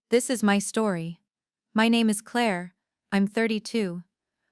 This is my story. My name is Claire. I'm 32.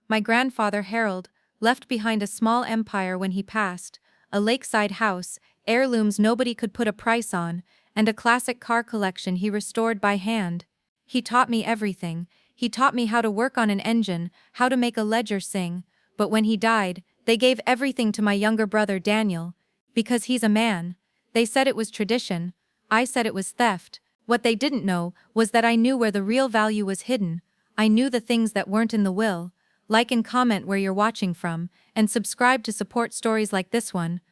My grandfather Harold left behind a small empire when he passed, a lakeside house, heirlooms nobody could put a price on, and a classic car collection he restored by hand. He taught me everything. He taught me how to work on an engine, how to make a ledger sing, but when he died, they gave everything to my younger brother Daniel. Because he's a man. They said it was tradition. I said it was theft. What they didn't know was that I knew where the real value was hidden. I knew the things that weren't in the will. Like and comment where you're watching from, and subscribe to support stories like this one.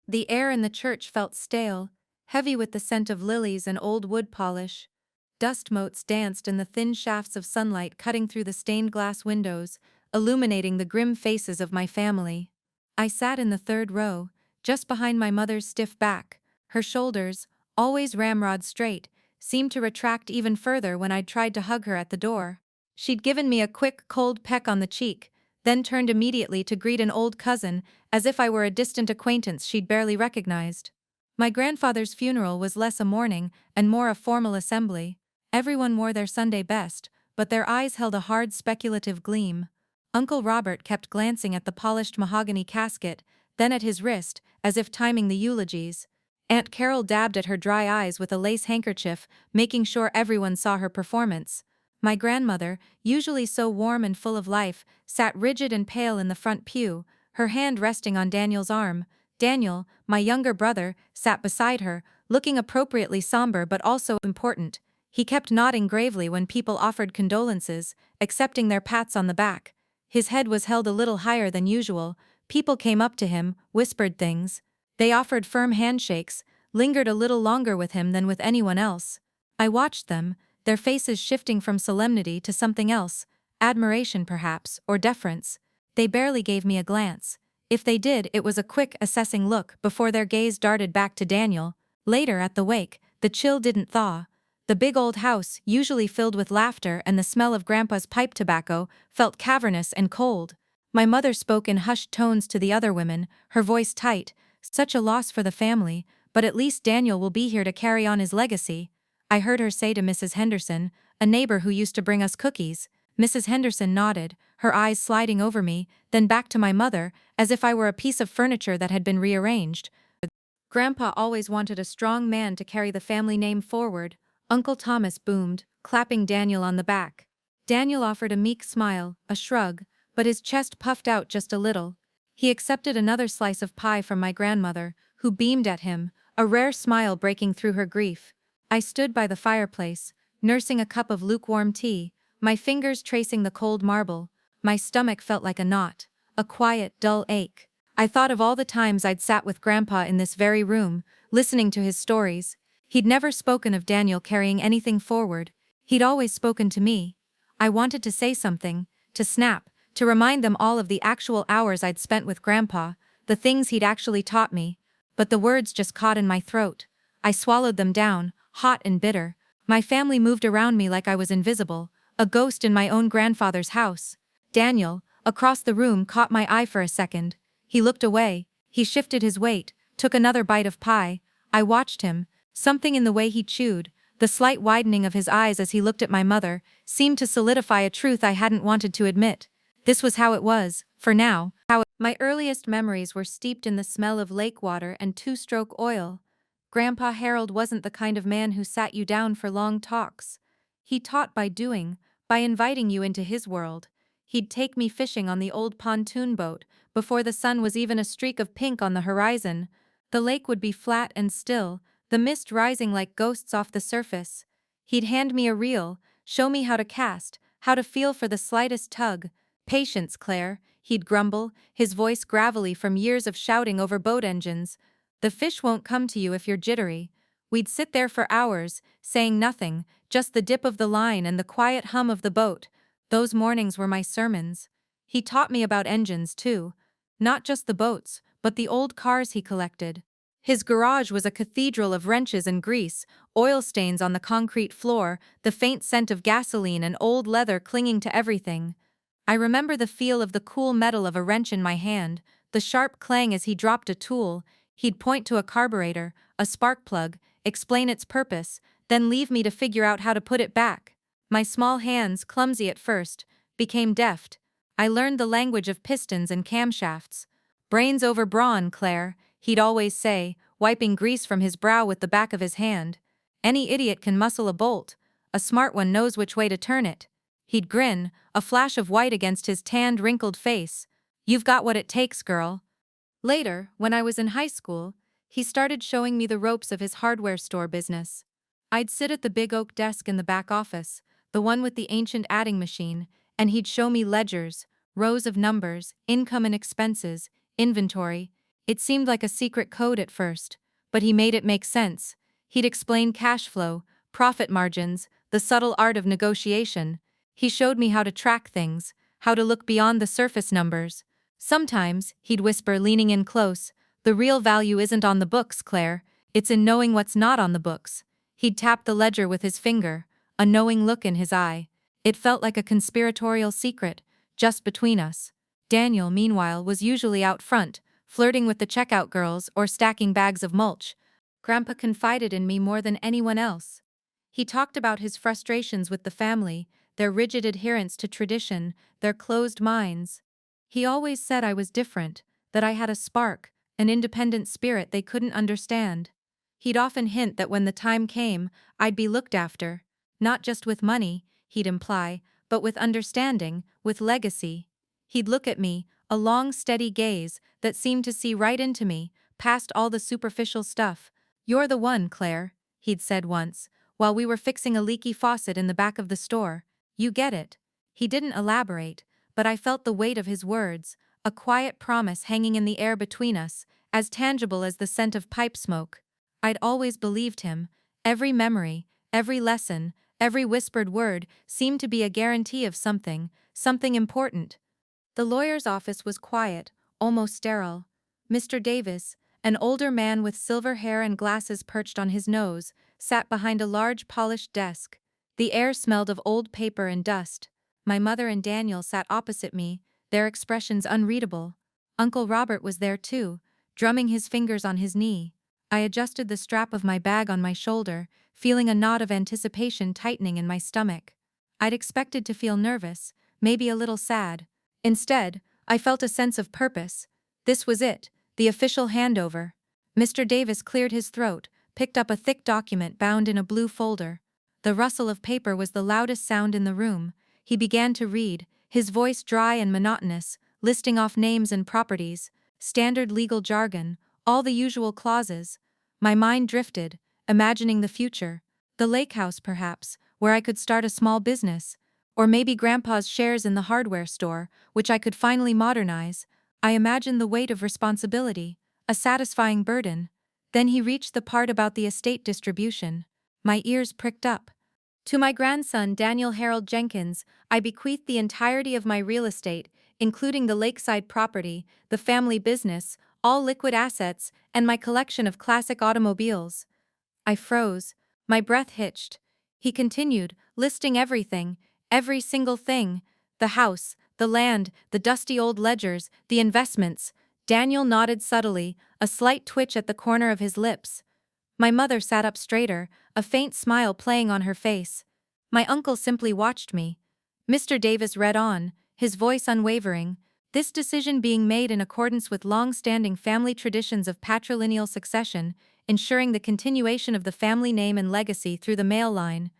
The air in the church felt stale, heavy with the scent of lilies and old wood polish. Dust motes danced in the thin shafts of sunlight cutting through the stained glass windows, illuminating the grim faces of my family. I sat in the third row, just behind my mother's stiff back. Her shoulders, always ramrod straight, seemed to retract even further when I'd tried to hug her at the door. She'd given me a quick, cold peck on the cheek, then turned immediately to greet an old cousin, as if I were a distant acquaintance she'd barely recognized. My grandfather's funeral was less a mourning and more a formal assembly. Everyone wore their Sunday best, but their eyes held a hard speculative gleam. Uncle Robert kept glancing at the polished mahogany casket, then at his wrist, as if timing the eulogies. Aunt Carol dabbed at her dry eyes with a lace handkerchief, making sure everyone saw her performance. My grandmother, usually so warm and full of life, sat rigid and pale in the front pew, her hand resting on Daniel's arm. Daniel, my younger brother, sat beside her, looking appropriately somber but also important. He kept nodding gravely when people offered condolences, accepting their pats on the back. His head was held a little higher than usual. People came up to him, whispered things. They offered firm handshakes, lingered a little longer with him than with anyone else. I watched them, their faces shifting from solemnity to something else, admiration perhaps, or deference. They barely gave me a glance. If they did, it was a quick, assessing look before their gaze darted back to Daniel. Later at the wake, the chill didn't thaw. The big old house, usually filled with laughter and the smell of Grandpa's pipe tobacco, felt cavernous and cold. My mother spoke in hushed tones to the other women, her voice tight. Such a loss for the family, but at least Daniel will be here to carry on his legacy. I heard her say to Mrs. Henderson, a neighbor who used to bring us cookies. Mrs. Henderson nodded, her eyes sliding over me, then back to my mother, as if I were a piece of furniture that had been rearranged. Grandpa always wanted a strong man to carry the family name forward, Uncle Thomas boomed, clapping Daniel on the back. Daniel offered a meek smile, a shrug, but his chest puffed out just a little. He accepted another slice of pie from my grandmother, who beamed at him, a rare smile breaking through her grief. I stood by the fireplace, nursing a cup of lukewarm tea, my fingers tracing the cold marble. My stomach felt like a knot, a quiet, dull ache. I thought of all the times I'd sat with Grandpa in this very room, listening to his stories. He'd never spoken of Daniel carrying anything forward. He'd always spoken to me. I wanted to say something, to snap, to remind them all of the actual hours I'd spent with Grandpa, the things he'd actually taught me. But the words just caught in my throat. I swallowed them down, hot and bitter. My family moved around me like I was invisible, a ghost in my own grandfather's house. Daniel, across the room, caught my eye for a second. He looked away, he shifted his weight, took another bite of pie. I watched him. Something in the way he chewed, the slight widening of his eyes as he looked at my mother, seemed to solidify a truth I hadn't wanted to admit. This was how it was, for now. My earliest memories were steeped in the smell of lake water and two-stroke oil. Grandpa Harold wasn't the kind of man who sat you down for long talks. He taught by doing, by inviting you into his world. He'd take me fishing on the old pontoon boat, before the sun was even a streak of pink on the horizon. The lake would be flat and still, the mist rising like ghosts off the surface. He'd hand me a reel, show me how to cast, how to feel for the slightest tug. "Patience, Claire," he'd grumble, his voice gravelly from years of shouting over boat engines. "The fish won't come to you if you're jittery." We'd sit there for hours, saying nothing, just the dip of the line and the quiet hum of the boat. Those mornings were my sermons. He taught me about engines, too. Not just the boats, but the old cars he collected. His garage was a cathedral of wrenches and grease, oil stains on the concrete floor, the faint scent of gasoline and old leather clinging to everything. I remember the feel of the cool metal of a wrench in my hand, the sharp clang as he dropped a tool. He'd point to a carburetor, a spark plug, explain its purpose, then leave me to figure out how to put it back. My small hands, clumsy at first, became deft. I learned the language of pistons and camshafts. Brains over brawn, Claire, he'd always say, wiping grease from his brow with the back of his hand. Any idiot can muscle a bolt. A smart one knows which way to turn it. He'd grin, a flash of white against his tanned, wrinkled face. You've got what it takes, girl. Later, when I was in high school, he started showing me the ropes of his hardware store business. I'd sit at the big oak desk in the back office, the one with the ancient adding machine, and he'd show me ledgers, rows of numbers, income and expenses, inventory. It seemed like a secret code at first, but he made it make sense. He'd explain cash flow, profit margins, the subtle art of negotiation. He showed me how to track things, how to look beyond the surface numbers. Sometimes, he'd whisper, leaning in close, the real value isn't on the books, Claire, it's in knowing what's not on the books. He'd tap the ledger with his finger, a knowing look in his eye. It felt like a conspiratorial secret, just between us. Daniel, meanwhile, was usually out front, flirting with the checkout girls or stacking bags of mulch. Grandpa confided in me more than anyone else. He talked about his frustrations with the family, their rigid adherence to tradition, their closed minds. He always said I was different, that I had a spark, an independent spirit they couldn't understand. He'd often hint that when the time came, I'd be looked after, not just with money, he'd imply, but with understanding, with legacy. He'd look at me, a long, steady gaze that seemed to see right into me, past all the superficial stuff. You're the one, Claire, he'd said once, while we were fixing a leaky faucet in the back of the store. You get it. He didn't elaborate, but I felt the weight of his words, a quiet promise hanging in the air between us, as tangible as the scent of pipe smoke. I'd always believed him. Every memory, every lesson, every whispered word seemed to be a guarantee of something important. The lawyer's office was quiet, almost sterile. Mr. Davis, an older man with silver hair and glasses perched on his nose, sat behind a large polished desk. The air smelled of old paper and dust. My mother and Daniel sat opposite me, their expressions unreadable. Uncle Robert was there too, drumming his fingers on his knee. I adjusted the strap of my bag on my shoulder, feeling a knot of anticipation tightening in my stomach. I'd expected to feel nervous, maybe a little sad. Instead, I felt a sense of purpose. This was it, the official handover. Mr. Davis cleared his throat, picked up a thick document bound in a blue folder. The rustle of paper was the loudest sound in the room. He began to read, his voice dry and monotonous, listing off names and properties, standard legal jargon, all the usual clauses. My mind drifted, imagining the future. The lake house, perhaps, where I could start a small business. Or maybe Grandpa's shares in the hardware store, which I could finally modernize. I imagined the weight of responsibility, a satisfying burden. Then he reached the part about the estate distribution. My ears pricked up. To my grandson, Daniel Harold Jenkins, I bequeath the entirety of my real estate, including the lakeside property, the family business, all liquid assets, and my collection of classic automobiles. I froze. My breath hitched. He continued, listing everything, every single thing. The house, the land, the dusty old ledgers, the investments. Daniel nodded subtly, a slight twitch at the corner of his lips. My mother sat up straighter, a faint smile playing on her face. My uncle simply watched me. Mr. Davis read on, his voice unwavering, this decision being made in accordance with long-standing family traditions of patrilineal succession, ensuring the continuation of the family name and legacy through the male line.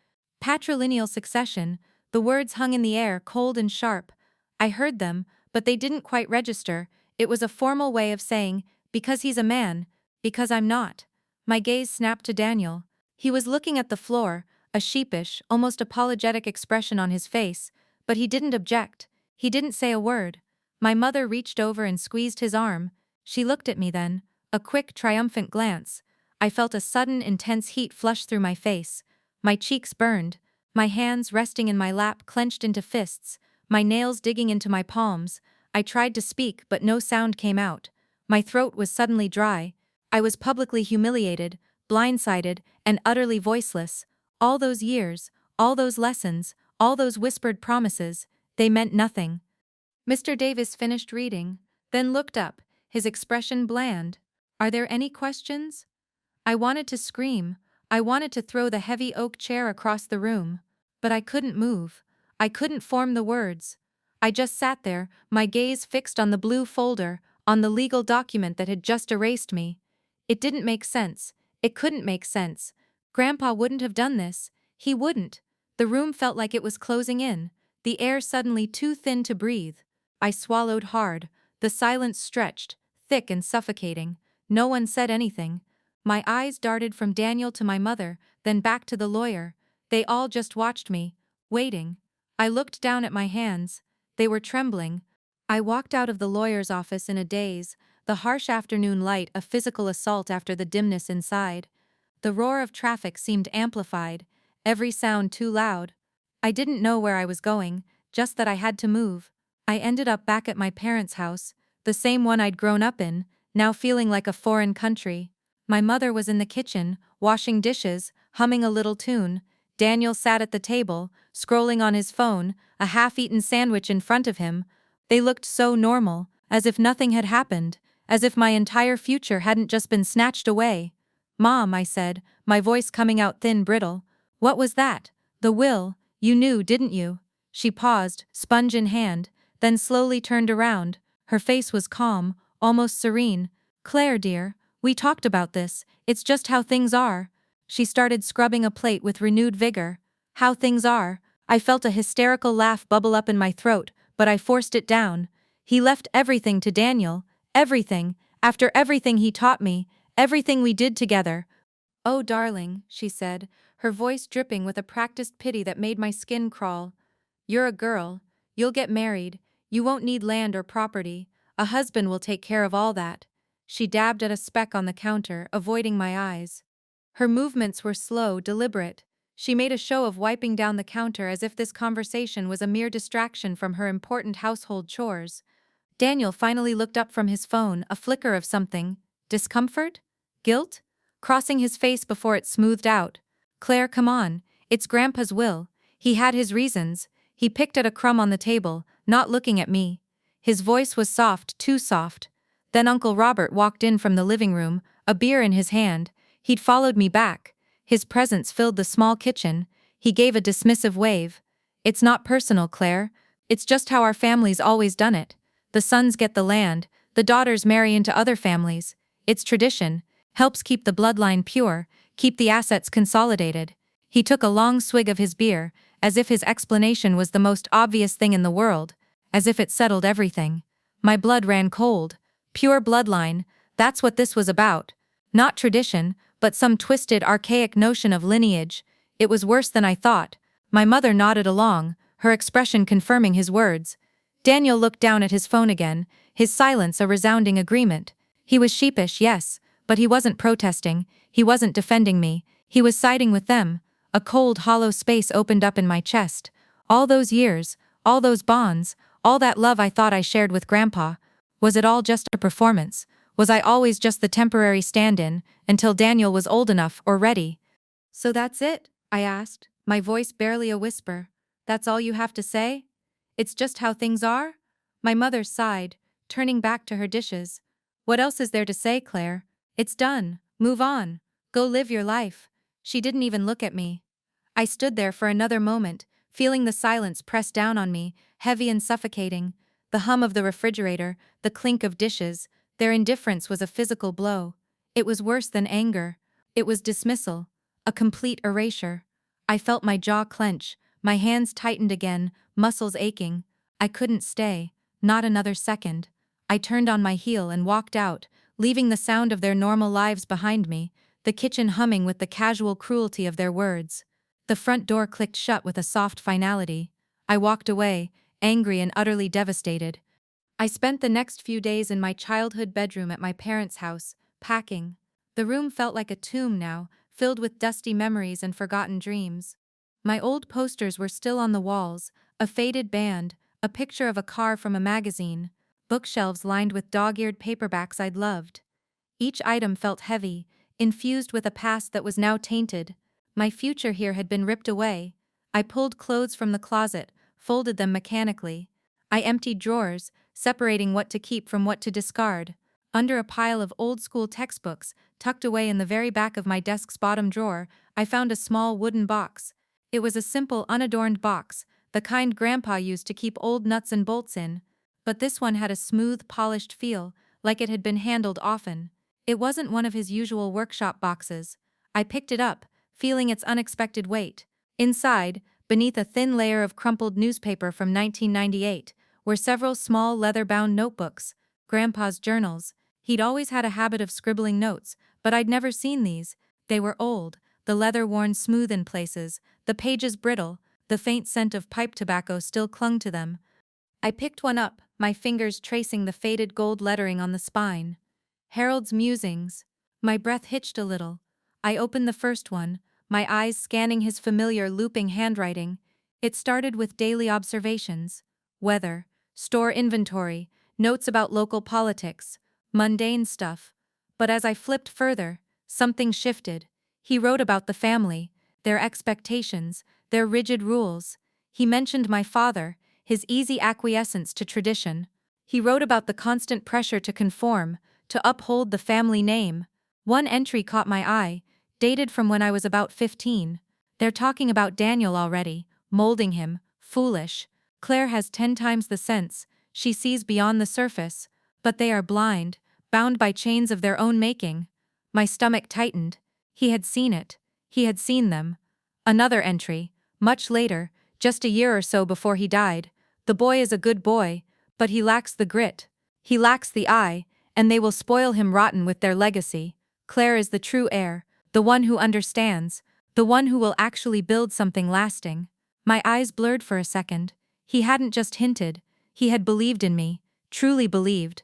Patrilineal succession, the words hung in the air, cold and sharp. I heard them, but they didn't quite register. It was a formal way of saying, because he's a man, because I'm not. My gaze snapped to Daniel. He was looking at the floor, a sheepish, almost apologetic expression on his face, but he didn't object. He didn't say a word. My mother reached over and squeezed his arm. She looked at me then, a quick, triumphant glance. I felt a sudden, intense heat flush through my face. My cheeks burned. My hands, resting in my lap, clenched into fists, my nails digging into my palms. I tried to speak, but no sound came out. My throat was suddenly dry. I was publicly humiliated, blindsided, and utterly voiceless. All those years, all those lessons, all those whispered promises, they meant nothing. Mr. Davis finished reading, then looked up, his expression bland. Are there any questions? I wanted to scream. I wanted to throw the heavy oak chair across the room. But I couldn't move. I couldn't form the words. I just sat there, my gaze fixed on the blue folder, on the legal document that had just erased me. It didn't make sense. It couldn't make sense. Grandpa wouldn't have done this. He wouldn't. The room felt like it was closing in, the air suddenly too thin to breathe. I swallowed hard. The silence stretched, thick and suffocating. No one said anything. My eyes darted from Daniel to my mother, then back to the lawyer. They all just watched me, waiting. I looked down at my hands. They were trembling. I walked out of the lawyer's office in a daze, the harsh afternoon light a physical assault after the dimness inside. The roar of traffic seemed amplified, every sound too loud. I didn't know where I was going, just that I had to move. I ended up back at my parents' house, the same one I'd grown up in, now feeling like a foreign country. My mother was in the kitchen, washing dishes, humming a little tune. Daniel sat at the table, scrolling on his phone, a half-eaten sandwich in front of him. They looked so normal, as if nothing had happened, as if my entire future hadn't just been snatched away. "Mom," I said, my voice coming out thin, brittle. "What was that?" "The will. You knew, didn't you?" She paused, sponge in hand, then slowly turned around. Her face was calm, almost serene. "Claire, dear, we talked about this. It's just how things are." She started scrubbing a plate with renewed vigor. "How things are." I felt a hysterical laugh bubble up in my throat, but I forced it down. "He left everything to Daniel. Everything. After everything he taught me. Everything we did together." "Oh, darling," she said, her voice dripping with a practiced pity that made my skin crawl. "You're a girl. You'll get married. You won't need land or property. A husband will take care of all that." She dabbed at a speck on the counter, avoiding my eyes. Her movements were slow, deliberate. She made a show of wiping down the counter as if this conversation was a mere distraction from her important household chores. Daniel finally looked up from his phone, a flicker of something. Discomfort? Guilt? Crossing his face before it smoothed out. "Claire, come on. It's Grandpa's will. He had his reasons." He picked at a crumb on the table, not looking at me. His voice was soft, too soft. Then Uncle Robert walked in from the living room, a beer in his hand. He'd followed me back. His presence filled the small kitchen. He gave a dismissive wave. "It's not personal, Claire. It's just how our family's always done it. The sons get the land, the daughters marry into other families. It's tradition. Helps keep the bloodline pure, keep the assets consolidated." He took a long swig of his beer, as if his explanation was the most obvious thing in the world, as if it settled everything. My blood ran cold. Pure bloodline, that's what this was about. Not tradition, but some twisted, archaic notion of lineage. It was worse than I thought. My mother nodded along, her expression confirming his words. Daniel looked down at his phone again, his silence a resounding agreement. He was sheepish, yes, but he wasn't protesting, he wasn't defending me, he was siding with them. A cold, hollow space opened up in my chest. All those years, all those bonds, all that love I thought I shared with Grandpa. Was it all just a performance? Was I always just the temporary stand-in, until Daniel was old enough or ready? "So that's it?" I asked, my voice barely a whisper. "That's all you have to say? It's just how things are?" My mother sighed, turning back to her dishes. "What else is there to say, Claire? It's done. Move on. Go live your life." She didn't even look at me. I stood there for another moment, feeling the silence press down on me, heavy and suffocating. The hum of the refrigerator, the clink of dishes, their indifference was a physical blow. It was worse than anger. It was dismissal. A complete erasure. I felt my jaw clench, my hands tightened again, muscles aching. I couldn't stay, not another second. I turned on my heel and walked out, leaving the sound of their normal lives behind me, the kitchen humming with the casual cruelty of their words. The front door clicked shut with a soft finality. I walked away, angry and utterly devastated. I spent the next few days in my childhood bedroom at my parents' house, packing. The room felt like a tomb now, filled with dusty memories and forgotten dreams. My old posters were still on the walls, a faded band, a picture of a car from a magazine, bookshelves lined with dog-eared paperbacks I'd loved. Each item felt heavy, infused with a past that was now tainted. My future here had been ripped away. I pulled clothes from the closet, folded them mechanically. I emptied drawers, separating what to keep from what to discard. Under a pile of old-school textbooks, tucked away in the very back of my desk's bottom drawer, I found a small wooden box. It was a simple, unadorned box, the kind Grandpa used to keep old nuts and bolts in. But this one had a smooth, polished feel, like it had been handled often. It wasn't one of his usual workshop boxes. I picked it up, feeling its unexpected weight. Inside, beneath a thin layer of crumpled newspaper from 1998, were several small leather-bound notebooks, Grandpa's journals. He'd always had a habit of scribbling notes, but I'd never seen these. They were old, the leather worn smooth in places, the pages brittle, the faint scent of pipe tobacco still clung to them. I picked one up, my fingers tracing the faded gold lettering on the spine. Harold's Musings. My breath hitched a little. I opened the first one, my eyes scanning his familiar looping handwriting. It started with daily observations, weather, store inventory, notes about local politics, mundane stuff. But as I flipped further, something shifted. He wrote about the family, their expectations, their rigid rules. He mentioned my father, his easy acquiescence to tradition. He wrote about the constant pressure to conform, to uphold the family name. One entry caught my eye, dated from when I was about 15. They're talking about Daniel already, molding him, foolish. Claire has 10 times the sense, she sees beyond the surface, but they are blind, bound by chains of their own making. My stomach tightened. He had seen it. He had seen them. Another entry, much later, just a year or so before he died. The boy is a good boy, but he lacks the grit. He lacks the eye, and they will spoil him rotten with their legacy. Claire is the true heir, the one who understands, the one who will actually build something lasting. My eyes blurred for a second. He hadn't just hinted, he had believed in me, truly believed.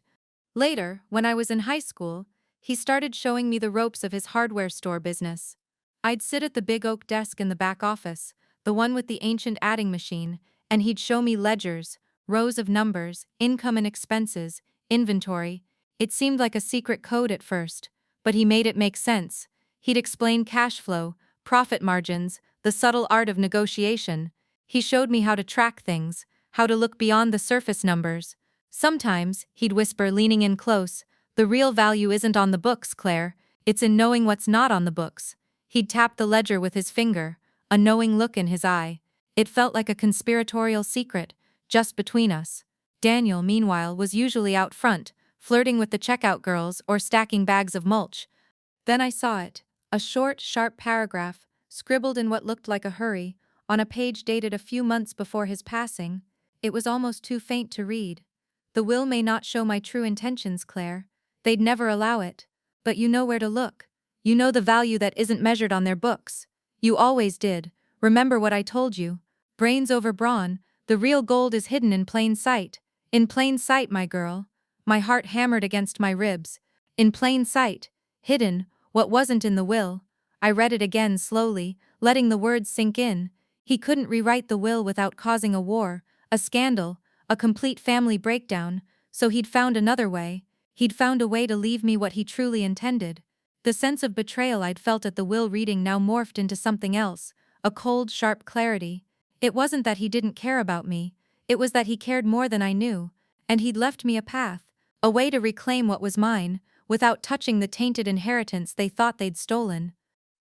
Later, when I was in high school, he started showing me the ropes of his hardware store business. I'd sit at the big oak desk in the back office, the one with the ancient adding machine, and he'd show me ledgers, rows of numbers, income and expenses, inventory. It seemed like a secret code at first, but he made it make sense. He'd explain cash flow, profit margins, the subtle art of negotiation. He showed me how to track things, how to look beyond the surface numbers. Sometimes, he'd whisper, leaning in close, "The real value isn't on the books, Claire, it's in knowing what's not on the books." He'd tap the ledger with his finger, a knowing look in his eye. It felt like a conspiratorial secret, just between us. Daniel, meanwhile, was usually out front, flirting with the checkout girls or stacking bags of mulch. Then I saw it, a short, sharp paragraph, scribbled in what looked like a hurry, on a page dated a few months before his passing. It was almost too faint to read. "The will may not show my true intentions, Claire. They'd never allow it. But you know where to look. You know the value that isn't measured on their books. You always did. Remember what I told you. Brains over brawn, the real gold is hidden in plain sight. In plain sight, my girl." My heart hammered against my ribs. In plain sight. Hidden, what wasn't in the will. I read it again slowly, letting the words sink in. He couldn't rewrite the will without causing a war, a scandal, a complete family breakdown, so he'd found another way. He'd found a way to leave me what he truly intended. The sense of betrayal I'd felt at the will reading now morphed into something else, a cold, sharp clarity. It wasn't that he didn't care about me, it was that he cared more than I knew, and he'd left me a path, a way to reclaim what was mine, without touching the tainted inheritance they thought they'd stolen.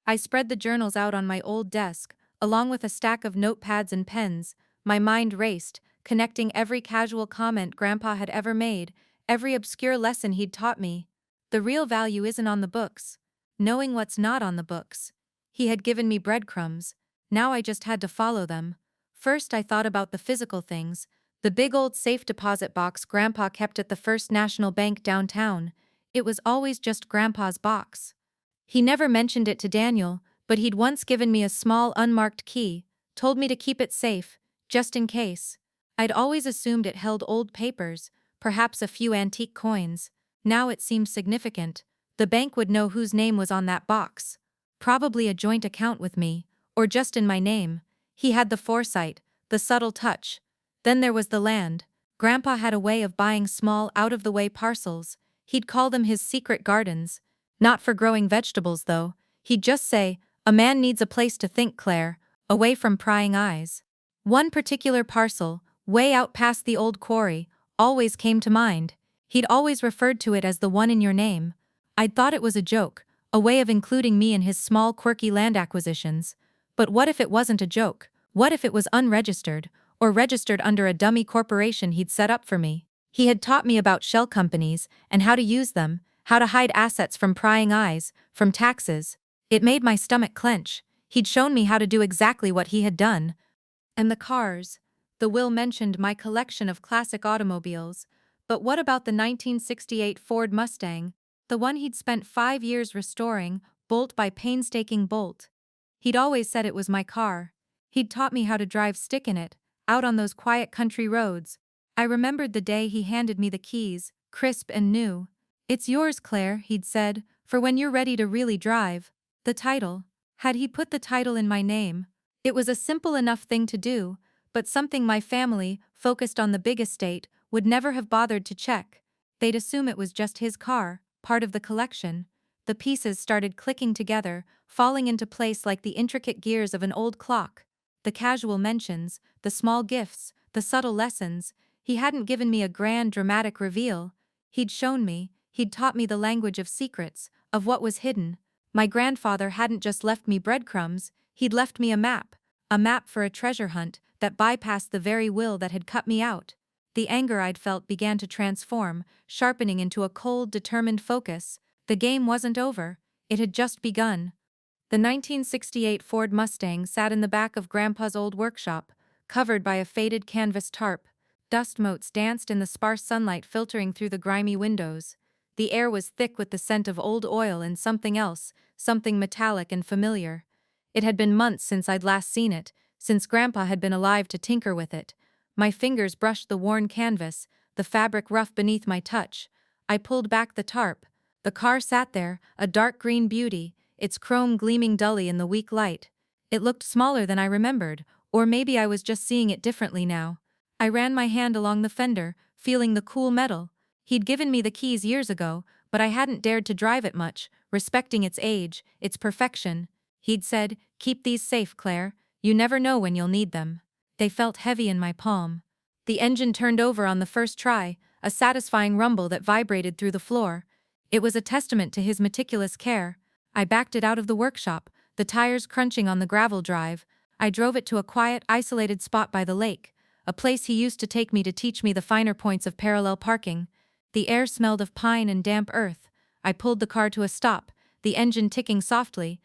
I spread the journals out on my old desk, along with a stack of notepads and pens. My mind raced, connecting every casual comment Grandpa had ever made, every obscure lesson he'd taught me. The real value isn't on the books. Knowing what's not on the books. He had given me breadcrumbs. Now I just had to follow them. First I thought about the physical things, the big old safe deposit box Grandpa kept at the First National Bank downtown. It was always just Grandpa's box. He never mentioned it to Daniel, but he'd once given me a small unmarked key, told me to keep it safe, just in case. I'd always assumed it held old papers, perhaps a few antique coins. Now it seemed significant. The bank would know whose name was on that box. Probably a joint account with me, or just in my name. He had the foresight, the subtle touch. Then there was the land. Grandpa had a way of buying small, out-of-the-way parcels. He'd call them his secret gardens. Not for growing vegetables, though. He'd just say, "A man needs a place to think, Claire, away from prying eyes." One particular parcel, way out past the old quarry, always came to mind. He'd always referred to it as the one in your name. I'd thought it was a joke, a way of including me in his small quirky land acquisitions. But what if it wasn't a joke? What if it was unregistered, or registered under a dummy corporation he'd set up for me? He had taught me about shell companies, and how to use them, how to hide assets from prying eyes, from taxes. It made my stomach clench. He'd shown me how to do exactly what he had done. And the cars. The will mentioned my collection of classic automobiles. But what about the 1968 Ford Mustang, the one he'd spent 5 years restoring, bolt by painstaking bolt? He'd always said it was my car. He'd taught me how to drive stick in it, out on those quiet country roads. I remembered the day he handed me the keys, crisp and new. "It's yours, Claire," he'd said, "for when you're ready to really drive." The title. Had he put the title in my name? It was a simple enough thing to do, but something my family, focused on the big estate, would never have bothered to check. They'd assume it was just his car, part of the collection. The pieces started clicking together, falling into place like the intricate gears of an old clock. The casual mentions, the small gifts, the subtle lessons. He hadn't given me a grand dramatic reveal. He'd shown me, he'd taught me the language of secrets, of what was hidden. My grandfather hadn't just left me breadcrumbs, he'd left me a map for a treasure hunt that bypassed the very will that had cut me out. The anger I'd felt began to transform, sharpening into a cold, determined focus. The game wasn't over, it had just begun. The 1968 Ford Mustang sat in the back of Grandpa's old workshop, covered by a faded canvas tarp. Dust motes danced in the sparse sunlight filtering through the grimy windows. The air was thick with the scent of old oil and something else, something metallic and familiar. It had been months since I'd last seen it, since Grandpa had been alive to tinker with it. My fingers brushed the worn canvas, the fabric rough beneath my touch. I pulled back the tarp. The car sat there, a dark green beauty, its chrome gleaming dully in the weak light. It looked smaller than I remembered, or maybe I was just seeing it differently now. I ran my hand along the fender, feeling the cool metal. He'd given me the keys years ago, but I hadn't dared to drive it much, respecting its age, its perfection. He'd said, "Keep these safe, Claire. You never know when you'll need them." They felt heavy in my palm. The engine turned over on the first try, a satisfying rumble that vibrated through the floor. It was a testament to his meticulous care. I backed it out of the workshop, the tires crunching on the gravel drive. I drove it to a quiet, isolated spot by the lake, a place he used to take me to teach me the finer points of parallel parking. The air smelled of pine and damp earth. I pulled the car to a stop, the engine ticking softly.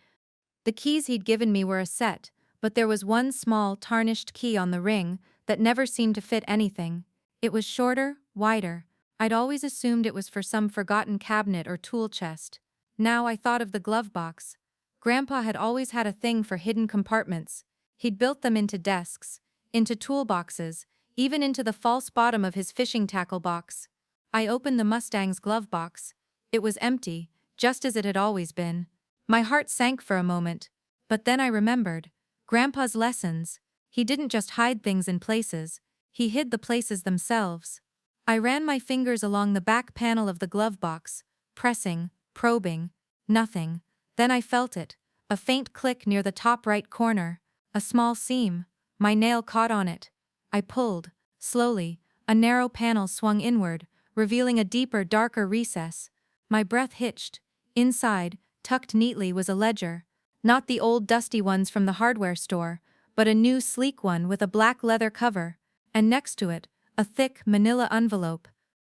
The keys he'd given me were a set, but there was one small, tarnished key on the ring that never seemed to fit anything. It was shorter, wider. I'd always assumed it was for some forgotten cabinet or tool chest. Now I thought of the glove box. Grandpa had always had a thing for hidden compartments. He'd built them into desks, into toolboxes, even into the false bottom of his fishing tackle box. I opened the Mustang's glove box. It was empty, just as it had always been. My heart sank for a moment, but then I remembered. Grandpa's lessons. He didn't just hide things in places, he hid the places themselves. I ran my fingers along the back panel of the glove box, pressing, probing. Nothing. Then I felt it, a faint click near the top right corner, a small seam. My nail caught on it. I pulled. Slowly, a narrow panel swung inward, revealing a deeper, darker recess. My breath hitched. Inside, tucked neatly, was a ledger. Not the old dusty ones from the hardware store, but a new sleek one with a black leather cover, and next to it, a thick, manila envelope.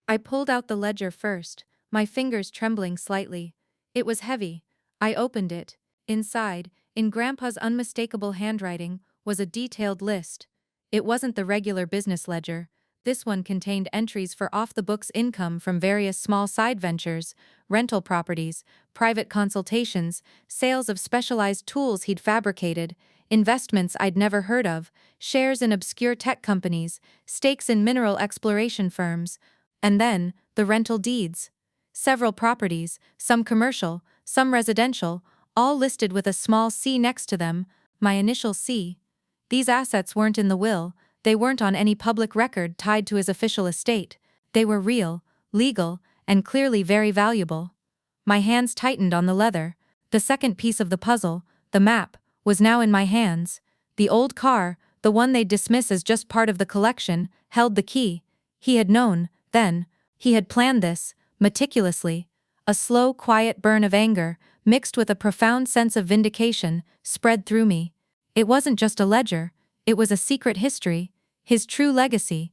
I pulled out the ledger first, my fingers trembling slightly. It was heavy. I opened it. Inside, in Grandpa's unmistakable handwriting, was a detailed list. It wasn't the regular business ledger. This one contained entries for off-the-books income from various small side ventures, rental properties, private consultations, sales of specialized tools he'd fabricated, investments I'd never heard of, shares in obscure tech companies, stakes in mineral exploration firms, and then the rental deeds. Several properties, some commercial, some residential, all listed with a small C next to them, my initial C. These assets weren't in the will, they weren't on any public record tied to his official estate. They were real, legal, and clearly very valuable. My hands tightened on the leather. The second piece of the puzzle, the map, was now in my hands. The old car, the one they'd dismiss as just part of the collection, held the key. He had known, then. He had planned this, meticulously. A slow, quiet burn of anger, mixed with a profound sense of vindication, spread through me. It wasn't just a ledger, it was a secret history, his true legacy.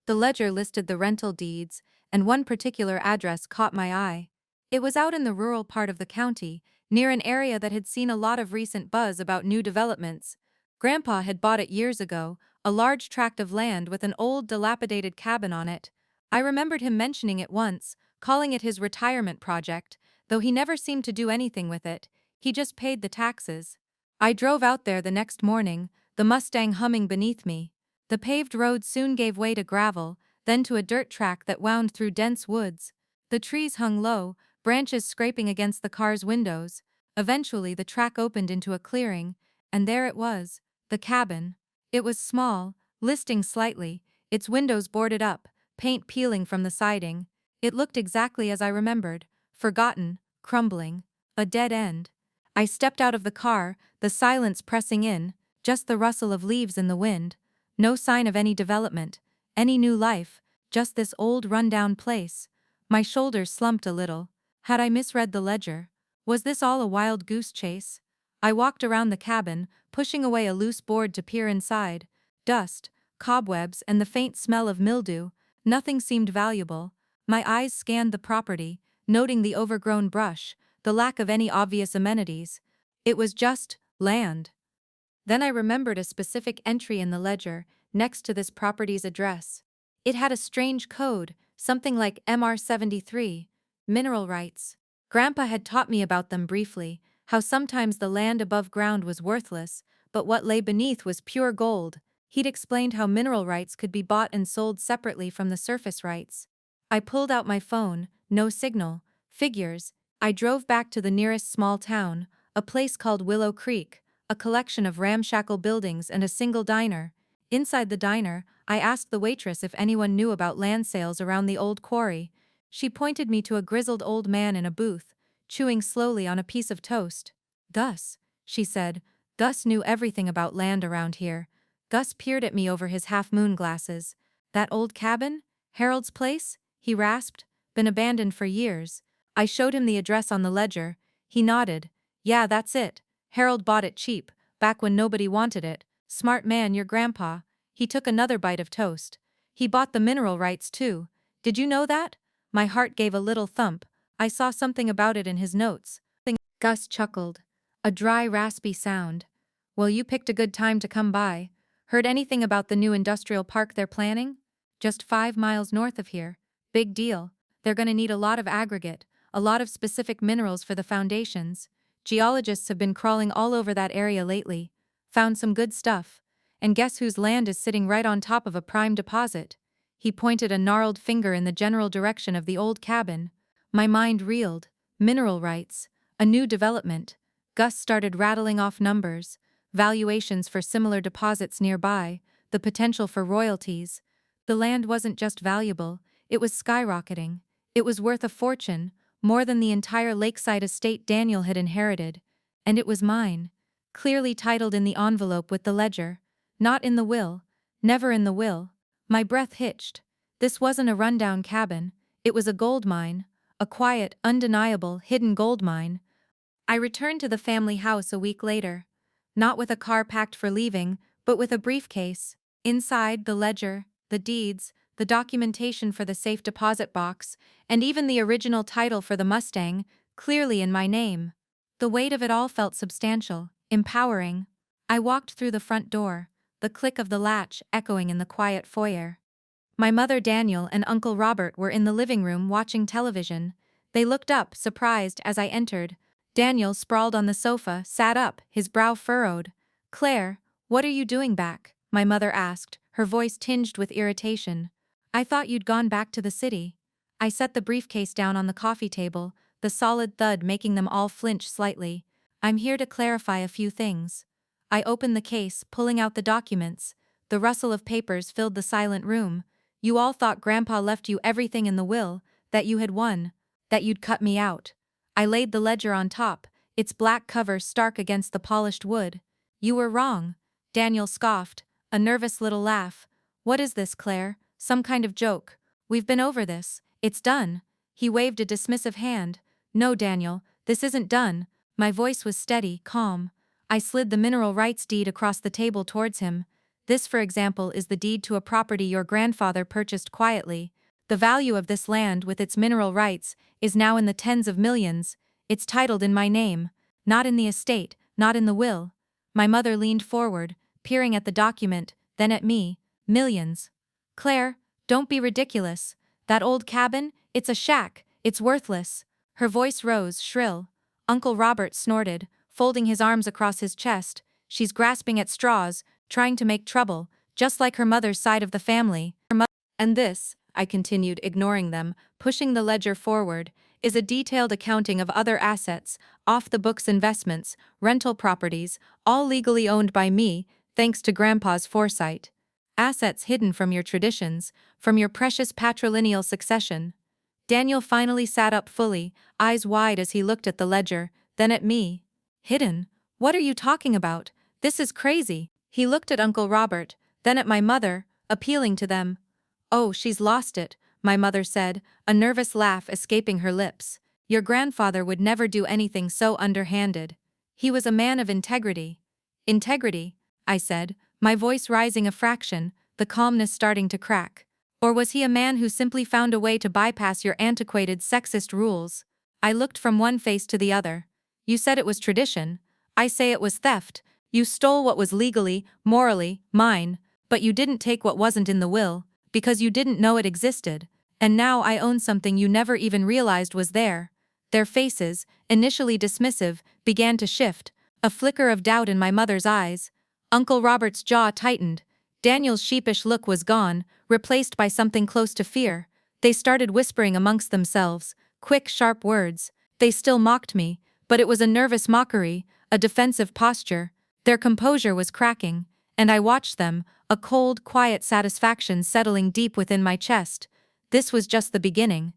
The ledger listed the rental deeds, and one particular address caught my eye. It was out in the rural part of the county, near an area that had seen a lot of recent buzz about new developments. Grandpa had bought it years ago, a large tract of land with an old dilapidated cabin on it. I remembered him mentioning it once, calling it his retirement project, though he never seemed to do anything with it. He just paid the taxes. I drove out there the next morning, the Mustang humming beneath me. The paved road soon gave way to gravel, then to a dirt track that wound through dense woods. The trees hung low, branches scraping against the car's windows. Eventually the track opened into a clearing, and there it was, the cabin. It was small, listing slightly, its windows boarded up, paint peeling from the siding. It looked exactly as I remembered, forgotten, crumbling, a dead end. I stepped out of the car, the silence pressing in, just the rustle of leaves in the wind. No sign of any development, any new life, just this old run-down place. My shoulders slumped a little. Had I misread the ledger? Was this all a wild goose chase? I walked around the cabin, pushing away a loose board to peer inside. Dust, cobwebs, and the faint smell of mildew. Nothing seemed valuable. My eyes scanned the property, noting the overgrown brush, the lack of any obvious amenities. It was just land. Then I remembered a specific entry in the ledger, next to this property's address. It had a strange code, something like MR73, mineral rights. Grandpa had taught me about them briefly, how sometimes the land above ground was worthless, but what lay beneath was pure gold. He'd explained how mineral rights could be bought and sold separately from the surface rights. I pulled out my phone, no signal. Figures. I drove back to the nearest small town, a place called Willow Creek, a collection of ramshackle buildings and a single diner. Inside the diner, I asked the waitress if anyone knew about land sales around the old quarry. She pointed me to a grizzled old man in a booth, chewing slowly on a piece of toast. Gus, she said. Gus knew everything about land around here. Gus peered at me over his half-moon glasses. That old cabin? Harold's place? He rasped. Been abandoned for years. I showed him the address on the ledger. He nodded. Yeah, that's it. Harold bought it cheap, back when nobody wanted it. Smart man, your grandpa. He took another bite of toast. He bought the mineral rights too. Did you know that? My heart gave a little thump. I saw something about it in his notes. Gus chuckled. A dry, raspy sound. Well, you picked a good time to come by. Heard anything about the new industrial park they're planning? Just 5 miles north of here. Big deal. They're gonna need a lot of aggregate, a lot of specific minerals for the foundations. Geologists have been crawling all over that area lately. Found some good stuff. And guess whose land is sitting right on top of a prime deposit? He pointed a gnarled finger in the general direction of the old cabin. My mind reeled. Mineral rights. A new development. Gus started rattling off numbers. Valuations for similar deposits nearby. The potential for royalties. The land wasn't just valuable, it was skyrocketing. It was worth a fortune, more than the entire lakeside estate Daniel had inherited. And it was mine. Clearly titled in the envelope with the ledger. Not in the will. Never in the will. My breath hitched. This wasn't a rundown cabin. It was a gold mine. A quiet, undeniable, hidden gold mine. I returned to the family house a week later. Not with a car packed for leaving, but with a briefcase. Inside, the ledger, the deeds, the documentation for the safe deposit box, and even the original title for the Mustang, clearly in my name. The weight of it all felt substantial, empowering. I walked through the front door, the click of the latch echoing in the quiet foyer. My mother Daniel and Uncle Robert were in the living room watching television. They looked up, surprised, as I entered. Daniel, sprawled on the sofa, sat up, his brow furrowed. "Claire, what are you doing back?" my mother asked, her voice tinged with irritation. "I thought you'd gone back to the city." I set the briefcase down on the coffee table, the solid thud making them all flinch slightly. "I'm here to clarify a few things." I opened the case, pulling out the documents. The rustle of papers filled the silent room. "You all thought Grandpa left you everything in the will, that you had won, that you'd cut me out." I laid the ledger on top, its black cover stark against the polished wood. "You were wrong." Daniel scoffed, a nervous little laugh. "What is this, Claire? Some kind of joke? We've been over this. It's done. He waved a dismissive hand. No, Daniel, this isn't done. My voice was steady, calm. I slid the mineral rights deed across the table towards him. This, for example, is the deed to a property your grandfather purchased quietly. The value of this land with its mineral rights is now in the tens of millions. It's titled in my name, not in the estate, not in the will. My mother leaned forward, peering at the document, then at me. Millions. Claire, don't be ridiculous. That old cabin, it's a shack, it's worthless. Her voice rose, shrill. Uncle Robert snorted, folding his arms across his chest. She's grasping at straws, trying to make trouble, just like her mother's side of the family. And this, I continued, ignoring them, pushing the ledger forward, is a detailed accounting of other assets, off-the-books investments, rental properties, all legally owned by me, thanks to Grandpa's foresight. Assets hidden from your traditions, from your precious patrilineal succession. Daniel finally sat up fully, eyes wide as he looked at the ledger, then at me. Hidden? What are you talking about? This is crazy. He looked at Uncle Robert, then at my mother, appealing to them. Oh, she's lost it, my mother said, a nervous laugh escaping her lips. Your grandfather would never do anything so underhanded. He was a man of integrity. Integrity, I said, my voice rising a fraction, the calmness starting to crack. Or was he a man who simply found a way to bypass your antiquated sexist rules? I looked from one face to the other. You said it was tradition. I say it was theft. You stole what was legally, morally, mine, but you didn't take what wasn't in the will, because you didn't know it existed, and now I own something you never even realized was there. Their faces, initially dismissive, began to shift, a flicker of doubt in my mother's eyes. Uncle Robert's jaw tightened. Daniel's sheepish look was gone, replaced by something close to fear. They started whispering amongst themselves, quick, sharp words. They still mocked me, but it was a nervous mockery, a defensive posture. Their composure was cracking, and I watched them, a cold, quiet satisfaction settling deep within my chest. This was just the beginning.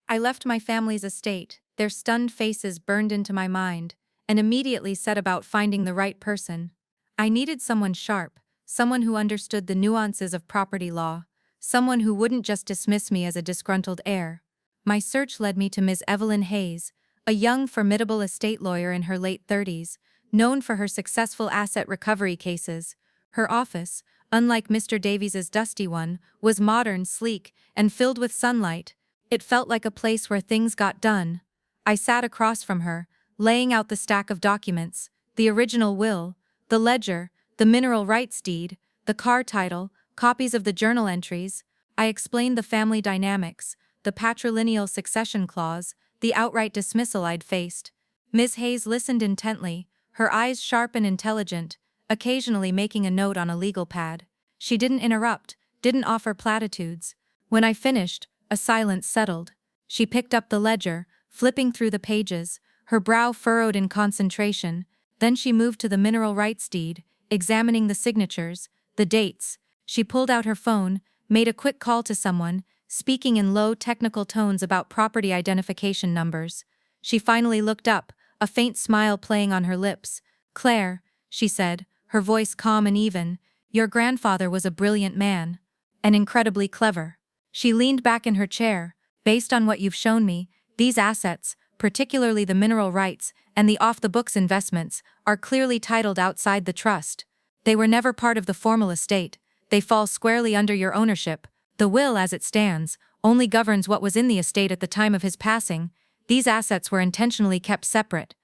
I left my family's estate, their stunned faces burned into my mind, and immediately set about finding the right person. I needed someone sharp, someone who understood the nuances of property law, someone who wouldn't just dismiss me as a disgruntled heir. My search led me to Ms. Evelyn Hayes, a young, formidable estate lawyer in her late 30s, known for her successful asset recovery cases. Her office, unlike Mr. Davies's dusty one, was modern, sleek, and filled with sunlight. It felt like a place where things got done. I sat across from her, laying out the stack of documents, the original will, the ledger, the mineral rights deed, the car title, copies of the journal entries. I explained the family dynamics, the patrilineal succession clause, the outright dismissal I'd faced. Ms. Hayes listened intently, her eyes sharp and intelligent, occasionally making a note on a legal pad. She didn't interrupt, didn't offer platitudes. When I finished, a silence settled. She picked up the ledger, flipping through the pages, her brow furrowed in concentration. Then she moved to the mineral rights deed, examining the signatures, the dates. She pulled out her phone, made a quick call to someone, speaking in low technical tones about property identification numbers. She finally looked up, a faint smile playing on her lips. Claire, she said, her voice calm and even, your grandfather was a brilliant man. And incredibly clever. She leaned back in her chair. Based on what you've shown me, these assets, particularly the mineral rights and the off-the-books investments, are clearly titled outside the trust. They were never part of the formal estate. They fall squarely under your ownership. The will, as it stands, only governs what was in the estate at the time of his passing. These assets were intentionally kept separate.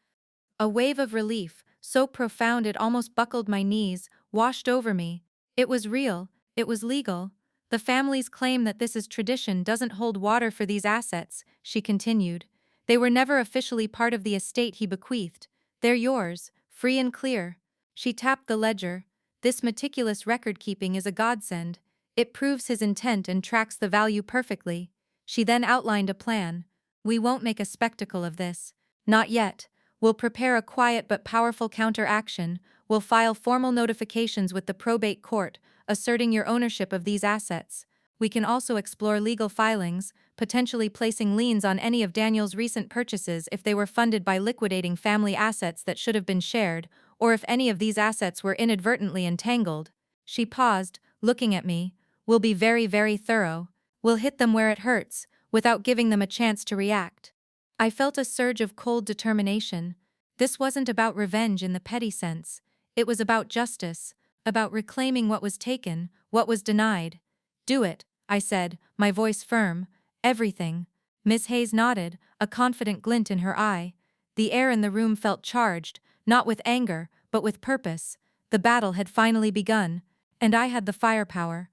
A wave of relief, so profound it almost buckled my knees, washed over me. It was real, it was legal. The family's claim that this is tradition doesn't hold water for these assets, she continued. They were never officially part of the estate he bequeathed. They're yours, free and clear. She tapped the ledger. This meticulous record-keeping is a godsend. It proves his intent and tracks the value perfectly. She then outlined a plan. We won't make a spectacle of this. Not yet. We'll prepare a quiet but powerful counteraction. We'll file formal notifications with the probate court, asserting your ownership of these assets. We can also explore legal filings, potentially placing liens on any of Daniel's recent purchases if they were funded by liquidating family assets that should have been shared, or if any of these assets were inadvertently entangled. She paused, looking at me. We'll be very, very thorough. We'll hit them where it hurts. without giving them a chance to react. I felt a surge of cold determination. This wasn't about revenge in the petty sense. It was about justice, about reclaiming what was taken, what was denied. Do it, I said, my voice firm. Everything. Miss Hayes nodded, a confident glint in her eye. The air in the room felt charged, not with anger, but with purpose. The battle had finally begun, and I had the firepower.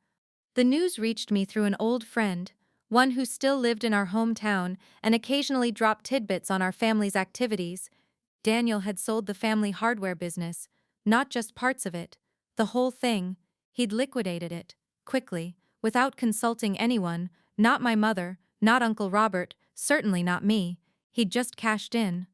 The news reached me through an old friend, one who still lived in our hometown and occasionally dropped tidbits on our family's activities. Daniel had sold the family hardware business, not just parts of it, the whole thing. He'd liquidated it, quickly, without consulting anyone, not my mother, not Uncle Robert, certainly not me. He'd just cashed in.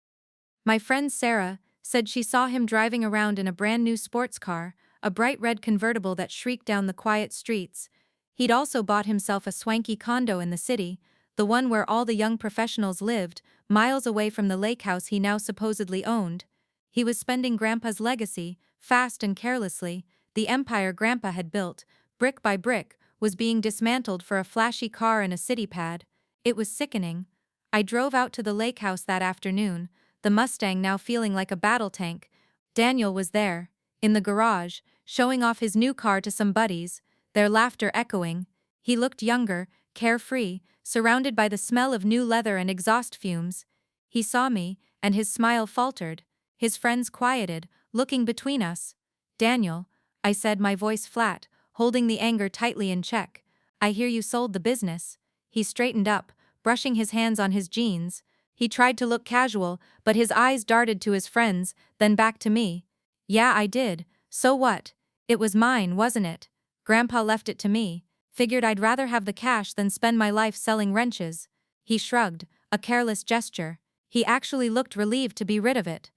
My friend Sarah said she saw him driving around in a brand new sports car, a bright red convertible that shrieked down the quiet streets. He'd also bought himself a swanky condo in the city, the one where all the young professionals lived, miles away from the lake house he now supposedly owned. He was spending Grandpa's legacy, fast and carelessly. The empire Grandpa had built, brick by brick, was being dismantled for a flashy car and a city pad. It was sickening. I drove out to the lake house that afternoon, the Mustang now feeling like a battle tank. Daniel was there, in the garage, showing off his new car to some buddies, their laughter echoing. He looked younger, carefree, surrounded by the smell of new leather and exhaust fumes. He saw me, and his smile faltered. His friends quieted, looking between us. Daniel, I said, my voice flat, holding the anger tightly in check. I hear you sold the business. He straightened up, brushing his hands on his jeans. He tried to look casual, but his eyes darted to his friends, then back to me. Yeah, I did. So what? It was mine, wasn't it? Grandpa left it to me. Figured I'd rather have the cash than spend my life selling wrenches. He shrugged, a careless gesture. He actually looked relieved to be rid of it.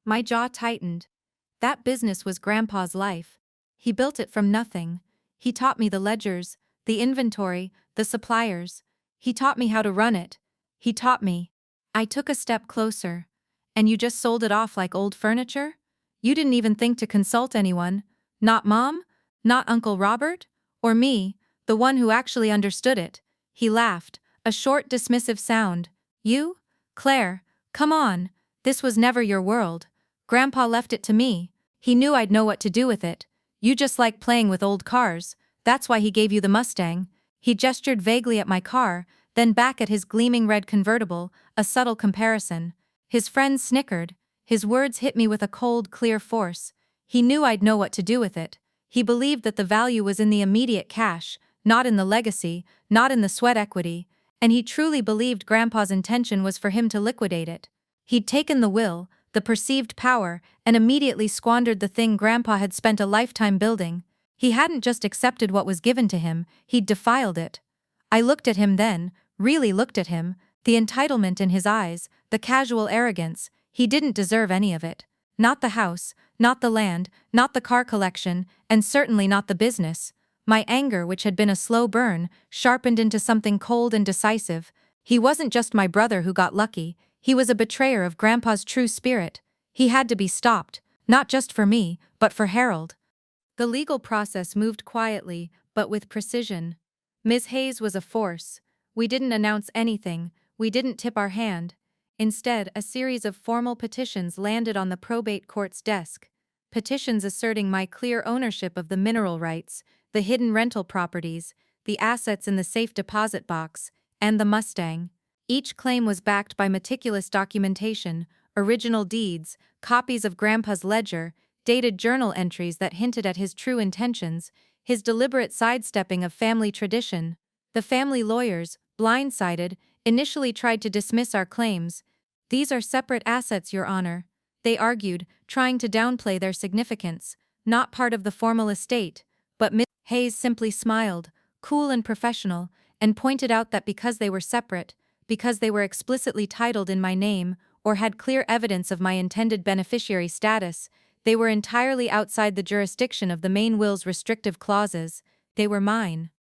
My jaw tightened. That business was Grandpa's life. He built it from nothing. He taught me the ledgers, the inventory, the suppliers. He taught me how to run it. He taught me. I took a step closer. And you just sold it off like old furniture? You didn't even think to consult anyone? Not Mom? Not Uncle Robert? Or me, the one who actually understood it? He laughed, a short dismissive sound. You? Claire, come on. This was never your world. Grandpa left it to me. He knew I'd know what to do with it. You just like playing with old cars. That's why he gave you the Mustang. He gestured vaguely at my car, then back at his gleaming red convertible, a subtle comparison. His friends snickered. His words hit me with a cold, clear force. He knew I'd know what to do with it. He believed that the value was in the immediate cash, not in the legacy, not in the sweat equity, and he truly believed Grandpa's intention was for him to liquidate it. He'd taken the will, the perceived power, and immediately squandered the thing Grandpa had spent a lifetime building. He hadn't just accepted what was given to him, he'd defiled it. I looked at him then, really looked at him, the entitlement in his eyes, the casual arrogance. He didn't deserve any of it. Not the house, not the land, not the car collection, and certainly not the business. My anger, which had been a slow burn, sharpened into something cold and decisive. He wasn't just my brother who got lucky, he was a betrayer of Grandpa's true spirit. He had to be stopped, not just for me, but for Harold. The legal process moved quietly, but with precision. Ms. Hayes was a force. We didn't announce anything, we didn't tip our hand. Instead, a series of formal petitions landed on the probate court's desk. Petitions asserting my clear ownership of the mineral rights, the hidden rental properties, the assets in the safe deposit box, and the Mustang. Each claim was backed by meticulous documentation, original deeds, copies of Grandpa's ledger, dated journal entries that hinted at his true intentions, his deliberate sidestepping of family tradition. The family lawyers, blindsided, initially tried to dismiss our claims. These are separate assets, Your Honor, they argued, trying to downplay their significance, not part of the formal estate. But Miss Hayes simply smiled, cool and professional, and pointed out that because they were separate, because they were explicitly titled in my name, or had clear evidence of my intended beneficiary status, they were entirely outside the jurisdiction of the main will's restrictive clauses. They were mine.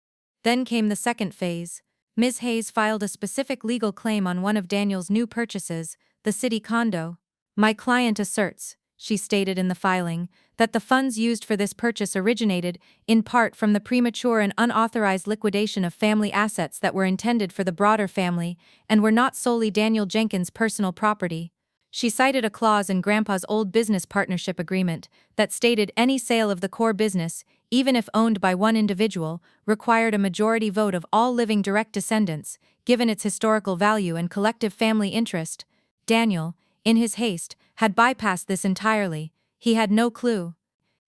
Then came the second phase. Ms. Hayes filed a specific legal claim on one of Daniel's new purchases, the city condo. My client asserts, she stated in the filing, that the funds used for this purchase originated, in part, from the premature and unauthorized liquidation of family assets that were intended for the broader family and were not solely Daniel Jenkins' personal property. She cited a clause in Grandpa's old business partnership agreement that stated any sale of the core business, even if owned by one individual, required a majority vote of all living direct descendants, given its historical value and collective family interest. Daniel, in his haste, had bypassed this entirely. He had no clue.